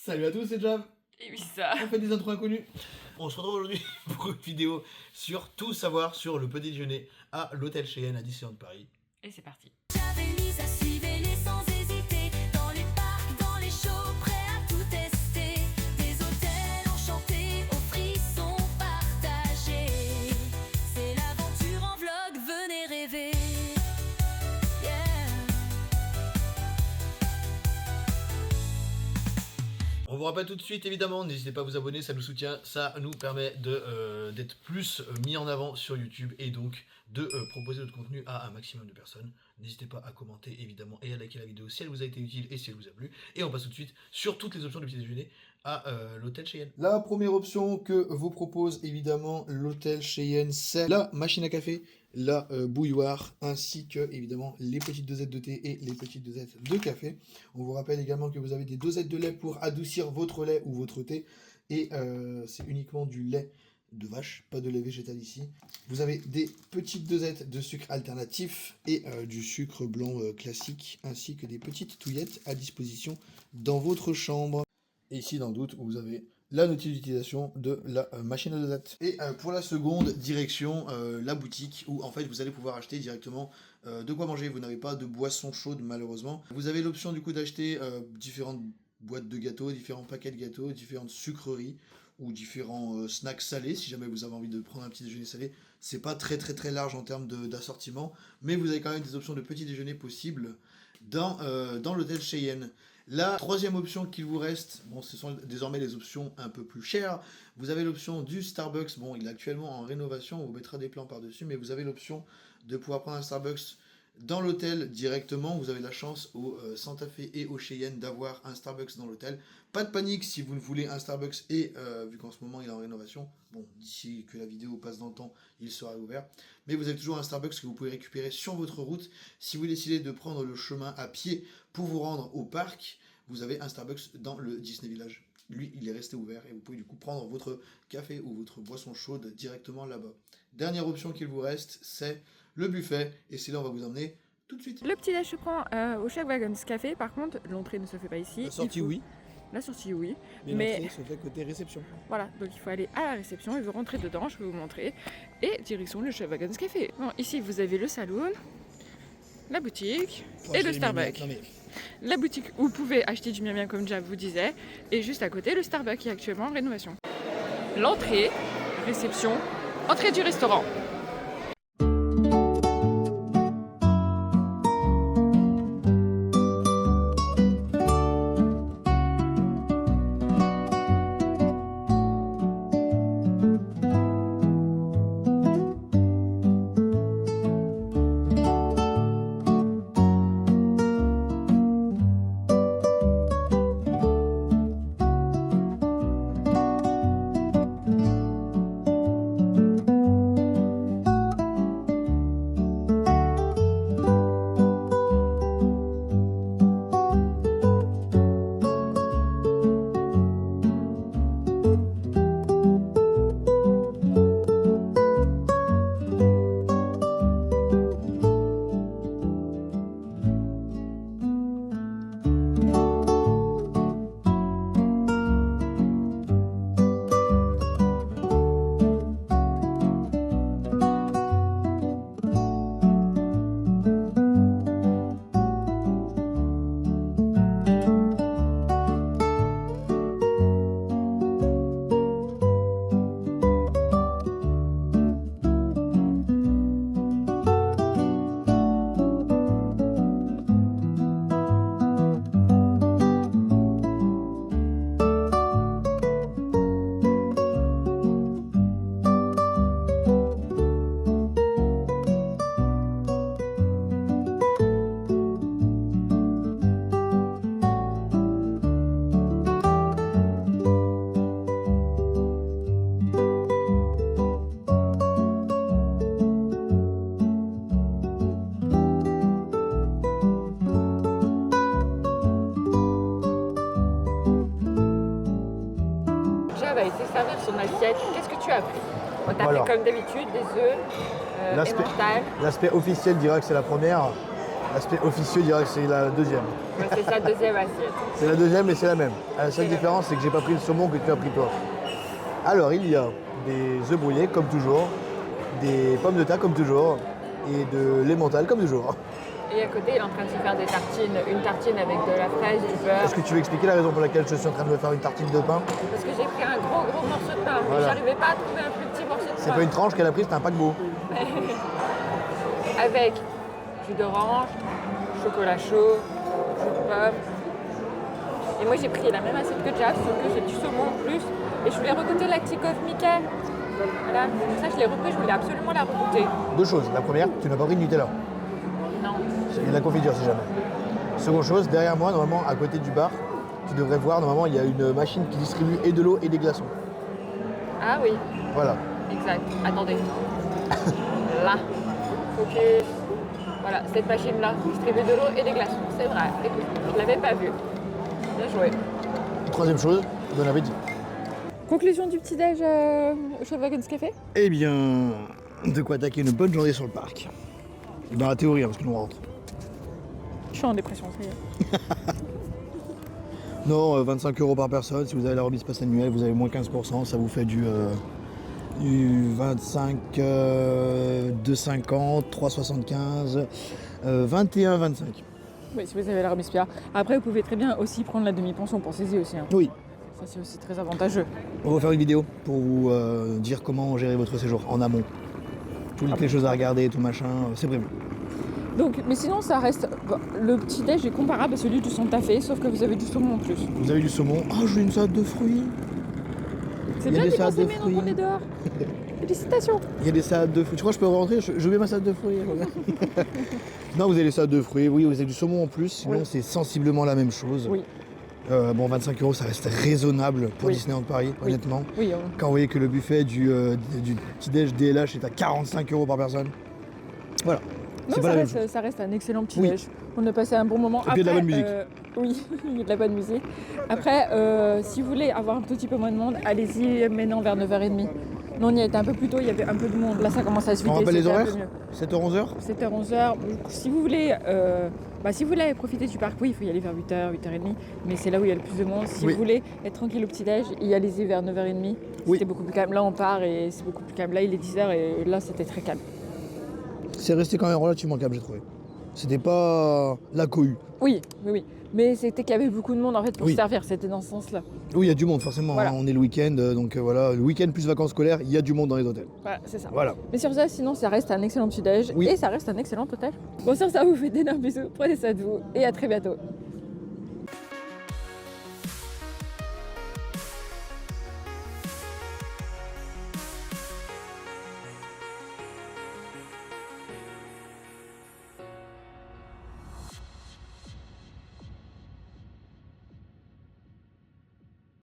Salut à tous, c'est Jav. Et oui, ça. On fait des intros inconnus. On se retrouve aujourd'hui pour une vidéo sur tout savoir sur le petit déjeuner à l'hôtel Cheyenne à Disneyland Paris. Et c'est parti. J'avais mis à suivez-les sans hésiter. Dans les parcs, dans les shows, prêts à tout tester. Des hôtels enchantés, aux frissons partagés. C'est l'aventure en vlog, venez rêver. On vous rappelle tout de suite, évidemment, n'hésitez pas à vous abonner, ça nous soutient, ça nous permet d'être plus mis en avant sur YouTube et donc de proposer notre contenu à un maximum de personnes. N'hésitez pas à commenter, évidemment, et à liker la vidéo si elle vous a été utile et si elle vous a plu. Et on passe tout de suite sur toutes les options du petit déjeuner à l'hôtel Cheyenne. La première option que vous propose, évidemment, l'hôtel Cheyenne, c'est la machine à café, la bouilloire, ainsi que, évidemment, les petites dosettes de thé et les petites dosettes de café. On vous rappelle également que vous avez des dosettes de lait pour adoucir votre lait ou votre thé. Et c'est uniquement du lait de vache, pas de lait végétal ici. Vous avez des petites dosettes de sucre alternatif et du sucre blanc classique, ainsi que des petites touillettes à disposition dans votre chambre. Et ici, dans le doute, vous avez la notice d'utilisation de la machine à dosettes. Et pour la seconde direction, la boutique, où en fait vous allez pouvoir acheter directement de quoi manger. Vous n'avez pas de boisson chaude malheureusement. Vous avez l'option du coup d'acheter différentes boîtes de gâteaux, différents paquets de gâteaux, différentes sucreries ou différents snacks salés si jamais vous avez envie de prendre un petit déjeuner salé. C'est pas très large en termes d'assortiment, mais vous avez quand même des options de petit déjeuner possibles dans l'hôtel Cheyenne. La troisième option qu'il vous reste, bon, ce sont désormais les options un peu plus chères. Vous avez l'option du Starbucks. Bon, il est actuellement en rénovation, on vous mettra des plans par-dessus, mais vous avez l'option de pouvoir prendre un Starbucks dans l'hôtel directement. Vous avez la chance au Santa Fe et au Cheyenne d'avoir un Starbucks dans l'hôtel. Pas de panique si vous voulez un Starbucks et vu qu'en ce moment il est en rénovation, bon, d'ici que la vidéo passe dans le temps, il sera ouvert. Mais vous avez toujours un Starbucks que vous pouvez récupérer sur votre route. Si vous décidez de prendre le chemin à pied pour vous rendre au parc, vous avez un Starbucks dans le Disney Village. Lui, il est resté ouvert et vous pouvez du coup prendre votre café ou votre boisson chaude directement là-bas. Dernière option qu'il vous reste, c'est le buffet. Et c'est là on va vous emmener tout de suite. Le petit déj se prend au Chef Wagons Café. Par contre, l'entrée ne se fait pas ici. La sortie, oui. La sortie, oui. Mais l'entrée se fait côté réception. Voilà, donc il faut aller à la réception et vous rentrez dedans, je vais vous montrer. Et direction le Chef Wagons Café. Bon, ici, vous avez le saloon, la boutique et le Starbucks. La boutique où vous pouvez acheter du miam miam comme Jav vous disait, et juste à côté le Starbucks qui est actuellement en rénovation. L'entrée, réception, entrée du restaurant. Va essayer de servir son assiette. Qu'est-ce que tu as pris? On t'a pris comme d'habitude des œufs, emmental. L'aspect officiel dira que c'est la première. L'aspect officieux dirait que c'est la deuxième. Ouais, c'est sa deuxième assiette. C'est la deuxième mais c'est la même. La seule différence c'est que j'ai pas pris le saumon que tu as pris toi. Alors il y a des œufs brouillés comme toujours, des pommes de terre comme toujours et de l'emmental comme toujours. Et à côté, il est en train de se faire des tartines. Une tartine avec de la fraise, du beurre. Est-ce que tu veux expliquer la raison pour laquelle je suis en train de me faire une tartine de pain? Parce que j'ai pris un gros morceau de pain. Voilà. Et j'arrivais pas à trouver un plus petit morceau de pain. C'est pas une tranche qu'elle a prise, c'est un paquebot. Avec jus d'orange, chocolat chaud, jus de pomme. Et moi j'ai pris la même assiette que Jab, sauf que j'ai du saumon en plus. Et je voulais regoûter la Tikov Mickey. Voilà, ça je l'ai repris, je voulais absolument la regoûter. Deux choses. La première, tu n'as pas pris de Nutella. Non. Il y a de la confiture si jamais. Seconde chose, derrière moi, normalement, à côté du bar, tu devrais voir, normalement, il y a une machine qui distribue et de l'eau et des glaçons. Ah oui, Voilà. exact. Attendez. Là. Focus. Voilà, cette machine-là distribue de l'eau et des glaçons. C'est vrai. Écoute, je l'avais pas vu. Bien joué. Troisième chose, bon appétit. Conclusion du petit-déj au Chef Café. Eh bien, de quoi attaquer une bonne journée sur le parc. Dans la théorie, hein, parce que nous on rentre. Je suis en dépression, ça y est. Non, 25 € par personne. Si vous avez la remise passe annuelle, vous avez moins 15%. Ça vous fait du 25, 2,50, 3,75, 21, 25. Oui, si vous avez la remise Pierre. Après, vous pouvez très bien aussi prendre la demi-pension, pensez-y aussi. Hein. Oui, Ça, c'est aussi très avantageux. on va faire une vidéo pour vous dire comment gérer votre séjour en amont. Toutes les choses à regarder, tout machin, c'est prévu. Donc, mais sinon, ça reste. Le petit-déj est comparable à celui du Santa Fe, sauf que vous avez du saumon en plus. Vous avez du saumon. Oh, je veux une salade de fruits. C'est Il y a bien des d'y salades penser de maintenant qu'on fruits. est dehors. Félicitations. Il y a des salades de fruits. Tu crois que je peux rentrer? Je veux mes salades de fruits. Non, vous avez des salades de fruits. Oui, vous avez du saumon en plus. Sinon, Oui. c'est sensiblement la même chose. Oui. Bon, 25 €, ça reste raisonnable pour Oui. Disneyland Paris, Oui. honnêtement. Oui, Quand vous voyez que le buffet du petit-déj DLH est à 45 € par personne. Voilà. non, C'est pas la même ça reste un excellent petit-déj. On a passé un bon moment. Et puis il y a de la bonne musique. Oui, il y a de la bonne musique. Après, si vous voulez avoir un tout petit peu moins de monde, allez-y maintenant vers 9h30. Nous, on y a été un peu plus tôt, il y avait un peu de monde. Là, ça commence à se vider. On rappelle les c'était un horaires peu mieux. 7h, 11h 7h, 11h. Si vous voulez, si vous voulez profiter du parc, oui, il faut y aller vers 8h, 8h30. Mais c'est là où il y a le plus de monde. Si Oui. vous voulez être tranquille au petit-déj, y allez-y vers 9h30. Oui. C'était beaucoup plus calme. Là, on part et c'est beaucoup plus calme. Là, il est 10h et là, c'était très calme. C'est resté quand même relativement calme, j'ai trouvé. C'était pas la cohue. Oui, oui, oui. Mais c'était qu'il y avait beaucoup de monde en fait pour Oui. se servir. C'était dans ce sens-là. Oui, il y a du monde, forcément. Voilà. Hein. On est le week-end, donc voilà. Le week-end plus vacances scolaires, il y a du monde dans les hôtels. Voilà, c'est ça. Voilà. Mais sur ça, sinon, ça reste un excellent petit-déj Oui. et ça reste un excellent hôtel. Bon, sur ça, vous faites d'énormes bisous. Prenez soin de vous et à très bientôt.